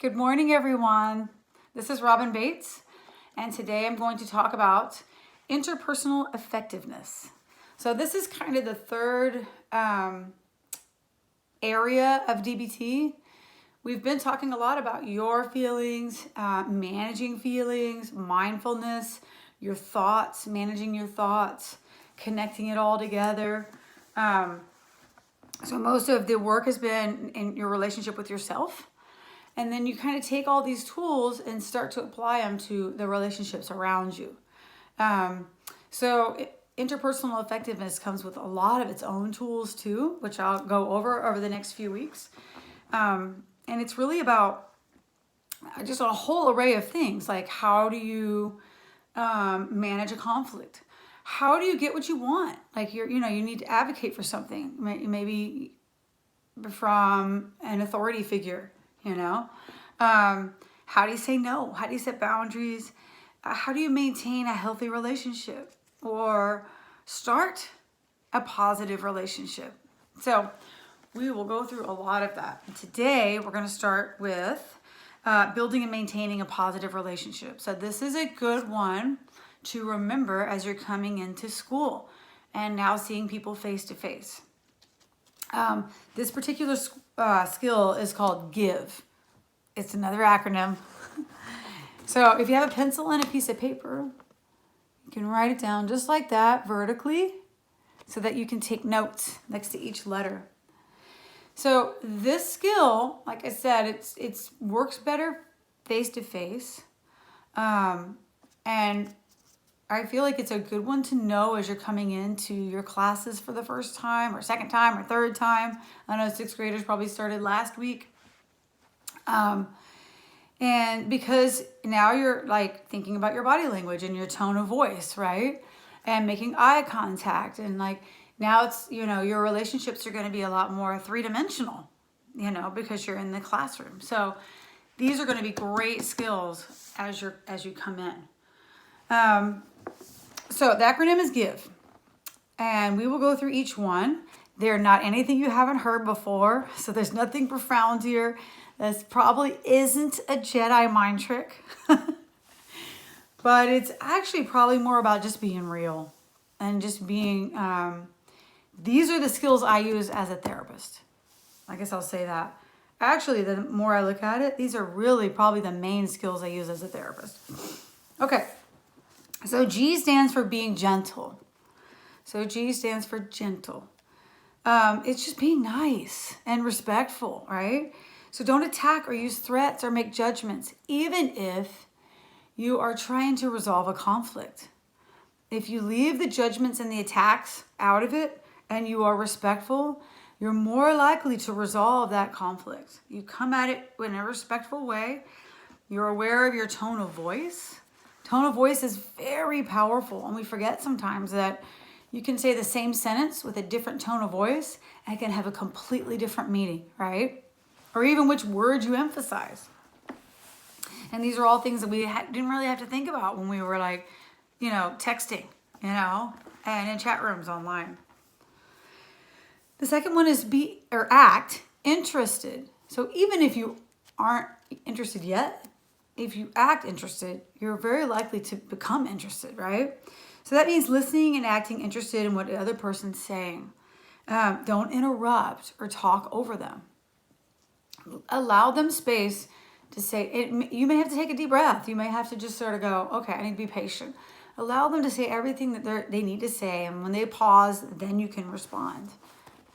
Good morning, everyone. This is Robin Bates, and today I'm going to talk about interpersonal effectiveness. So this is kind of the third area of DBT. We've been talking a lot about your feelings, managing feelings, mindfulness, your thoughts, managing your thoughts, connecting it all together. So most of the work has been in your relationship with yourself. And then you kind of take all these tools and start to apply them to the relationships around you. Interpersonal effectiveness comes with a lot of its own tools too, which I'll go over the next few weeks. And it's really about just a whole array of things, like how do you manage a conflict? How do you get what you want? Like you need to advocate for something, maybe from an authority figure. How do you say no? How do you set boundaries? How do you maintain a healthy relationship or start a positive relationship? So we will go through a lot of that. And today we're going to start with building and maintaining a positive relationship. So this is a good one to remember as you're coming into school and now seeing people face to face. This particular skill is called G.I.V.E. It's another acronym. So if you have a pencil and a piece of paper, you can write it down just like that vertically so that you can take notes next to each letter. So this skill, like I said, it's works better face to face. And I feel like it's a good one to know as you're coming into your classes for the first time or second time or third time. I know 6th graders probably started last week. And because now you're like thinking about your body language and your tone of voice, right? And making eye contact. And like now it's, your relationships are going to be a lot more three-dimensional, because you're in the classroom. So these are going to be great skills as you come in. So the acronym is G.I.V.E. And we will go through each one. They're not anything you haven't heard before. So there's nothing profound here. This probably isn't a Jedi mind trick. But it's actually probably more about just being real. And just being, these are the skills I use as a therapist. I guess I'll say that. Actually, the more I look at it, these are really probably the main skills I use as a therapist. Okay. So G stands for being gentle. So G stands for gentle. It's just being nice and respectful, right? So don't attack or use threats or make judgments, even if you are trying to resolve a conflict. If you leave the judgments and the attacks out of it and you are respectful, you're more likely to resolve that conflict. You come at it in a respectful way. You're aware of your tone of voice. Tone of voice is very powerful, and we forget sometimes that you can say the same sentence with a different tone of voice and it can have a completely different meaning, right? Or even which words you emphasize. And these are all things that we didn't really have to think about when we were texting, and in chat rooms online. The second one is act interested. So even if you aren't interested yet, if you act interested, you're very likely to become interested, right? So that means listening and acting interested in what the other person's saying. Don't interrupt or talk over them. Allow them space to say it. You may have to take a deep breath. You may have to just sort of go, okay, I need to be patient. Allow them to say everything that they need to say. And when they pause, then you can respond.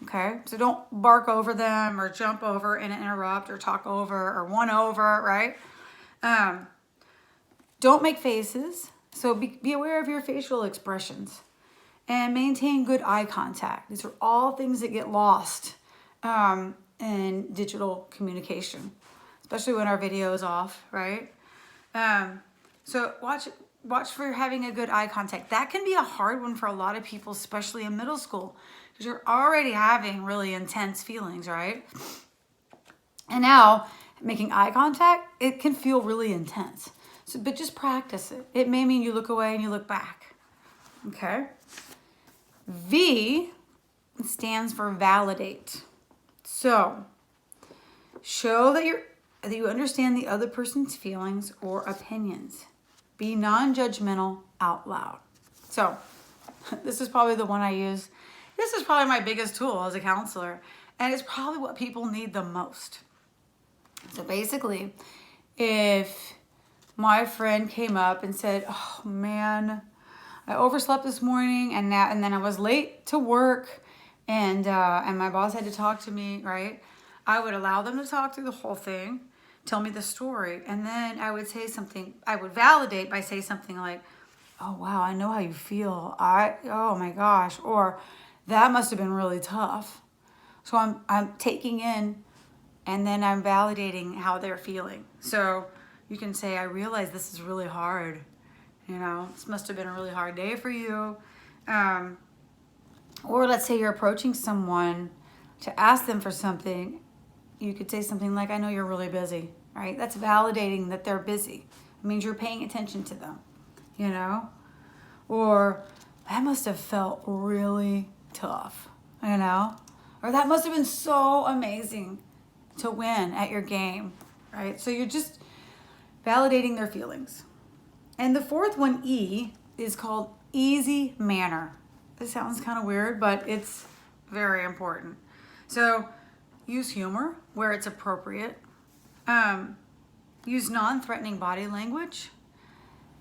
Okay? So don't bark over them or jump over and interrupt or talk over or one over, right? Don't make faces. So be aware of your facial expressions and maintain good eye contact. These are all things that get lost in digital communication, especially when our video is off, right? So watch for having a good eye contact. That can be a hard one for a lot of people, especially in middle school, because you're already having really intense feelings, right? And now making eye contact, it can feel really intense. So, but just practice it. It may mean you look away and you look back. Okay? V stands for validate. So, show that you're that you understand the other person's feelings or opinions. Be non-judgmental out loud. So this is probably the one I use. This is probably my biggest tool as a counselor, and it's probably what people need the most. So basically, if my friend came up and said, "Oh man, I overslept this morning, and then I was late to work, and my boss had to talk to me," right? I would allow them to talk through the whole thing, tell me the story, and then I would say something. I would validate by saying something like, "Oh wow, I know how you feel. Oh my gosh," or "That must have been really tough." So I'm taking in, and then I'm validating how they're feeling. So you can say, "I realize this is really hard. You know, this must have been a really hard day for you." Or let's say you're approaching someone to ask them for something. You could say something like, "I know you're really busy," right? That's validating that they're busy. It means you're paying attention to them, you know? Or, "That must have felt really tough," you know? Or, "That must have been so amazing to win at your game," right? So you're just validating their feelings. And the fourth one, E, is called easy manner. This sounds kind of weird, but it's very important. So use humor where it's appropriate. Use non-threatening body language.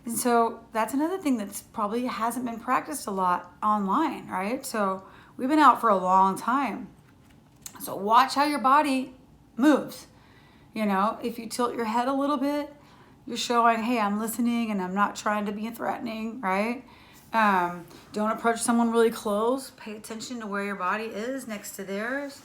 And so that's another thing that's probably hasn't been practiced a lot online, right? So we've been out for a long time. So watch how your body moves. You know, if you tilt your head a little bit, you're showing, "Hey, I'm listening and I'm not trying to be threatening," right? Don't approach someone really close. Pay attention to where your body is next to theirs.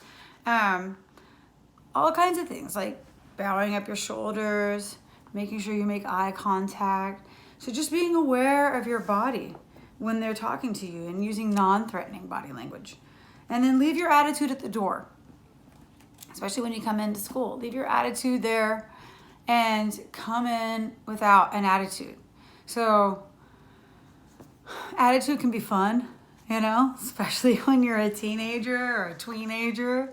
All kinds of things like bowing up your shoulders, making sure you make eye contact. So just being aware of your body when they're talking to you and using non-threatening body language. And then leave your attitude at the door, especially when you come into school. Leave your attitude there and come in without an attitude. So attitude can be fun, you know, especially when you're a teenager or a tweenager.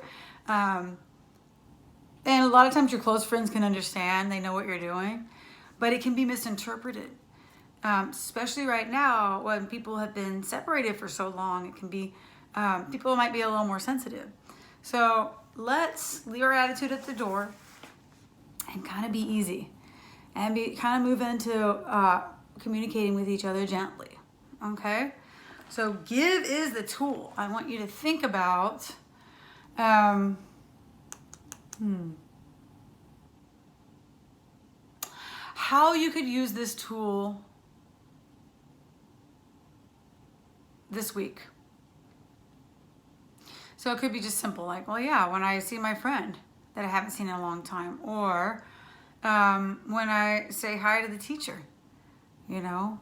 And a lot of times your close friends can understand, they know what you're doing, but it can be misinterpreted. Especially right now when people have been separated for so long, it can be, people might be a little more sensitive. So let's leave our attitude at the door and kind of be easy and kind of move into communicating with each other gently. Okay, so give is the tool. I want you to think about how you could use this tool this week. So it could be just simple, like, well, yeah, when I see my friend that I haven't seen in a long time, or when I say hi to the teacher, you know,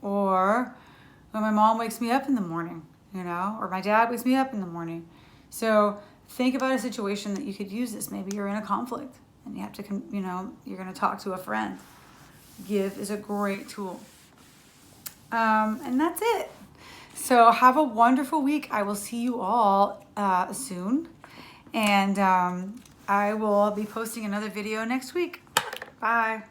or when my mom wakes me up in the morning, you know, or my dad wakes me up in the morning. So think about a situation that you could use this. Maybe you're in a conflict and you have to, you know, you're going to talk to a friend. Give is a great tool. And that's it. So have a wonderful week. I will see you all soon. And I will be posting another video next week. Bye.